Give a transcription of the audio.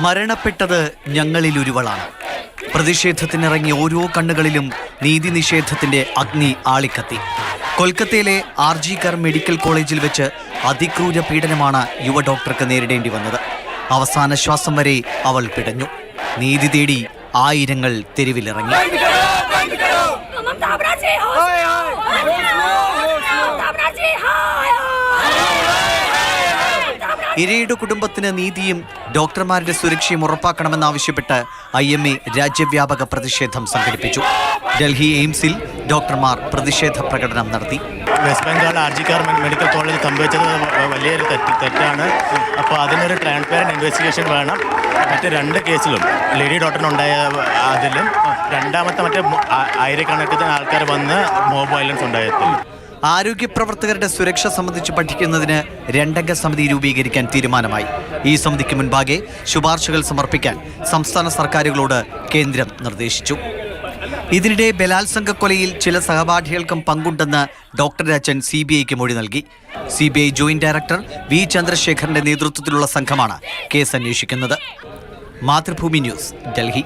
മരണപ്പെട്ടത് ഞങ്ങളിലൊരുവളാണ്. പ്രതിഷേധത്തിനിറങ്ങിയ ഓരോ കണ്ണുകളിലും നീതി നിഷേധത്തിന്റെ അഗ്നി ആളിക്കത്തി. കൊൽക്കത്തയിലെ RG കർ മെഡിക്കൽ കോളേജിൽ വെച്ച് അതിക്രൂര പീഡനമാണ് യുവ ഡോക്ടർക്ക് നേരിടേണ്ടി വന്നത്. അവസാന ശ്വാസം വരെ അവൾ പിടഞ്ഞു. നീതി തേടി ആയിരങ്ങൾ തെരുവിലിറങ്ങി. ഇരയുടെ കുടുംബത്തിന് നീതിയും ഡോക്ടർമാരുടെ സുരക്ഷയും ഉറപ്പാക്കണമെന്നാവശ്യപ്പെട്ട് IMA രാജ്യവ്യാപക പ്രതിഷേധം സംഘടിപ്പിച്ചു. ഡൽഹി എയിംസിൽ ഡോക്ടർമാർ പ്രതിഷേധ പ്രകടനം നടത്തി. വെസ്റ്റ് ബംഗാൾ RG കർ മെഡിക്കൽ കോളേജിൽ സംഭവിച്ചത് വലിയൊരു തെറ്റാണ്. അപ്പോൾ അതിനൊരു ട്രാൻസ്പെറൻറ്റ് ഇൻവെസ്റ്റിഗേഷൻ വേണം. മറ്റ് 2 കേസിലും ലേഡി ഡോക്ടറിനുണ്ടായ അതിലും രണ്ടാമത്തെ ആയിരക്കണക്കിന് ആൾക്കാർ വന്ന് മോബ് വയലൻസ് ഉണ്ടായിരുന്നു. ആരോഗ്യ പ്രവർത്തകരുടെ സുരക്ഷ സംബന്ധിച്ച് പഠിക്കുന്നതിന് 2-അംഗ സമിതി രൂപീകരിക്കാൻ തീരുമാനമായി. ഈ സമിതിക്ക് മുൻപാകെ ശുപാർശകൾ സമർപ്പിക്കാൻ സംസ്ഥാന സർക്കാരുകളോട് കേന്ദ്രം നിർദ്ദേശിച്ചു. ഇതിനിടെ ബലാത്സംഗ കൊലയിൽ ചില സഹപാഠികൾക്കും പങ്കുണ്ടെന്ന് ഡോക്ടറുടെ അച്ഛൻ CBIക്ക് മൊഴി നൽകി. CBI ജോയിന്റ് ഡയറക്ടർ V ചന്ദ്രശേഖറിന്റെ നേതൃത്വത്തിലുള്ള സംഘമാണ് കേസ് അന്വേഷിക്കുന്നത്. മാതൃഭൂമി ന്യൂസ്, ഡൽഹി.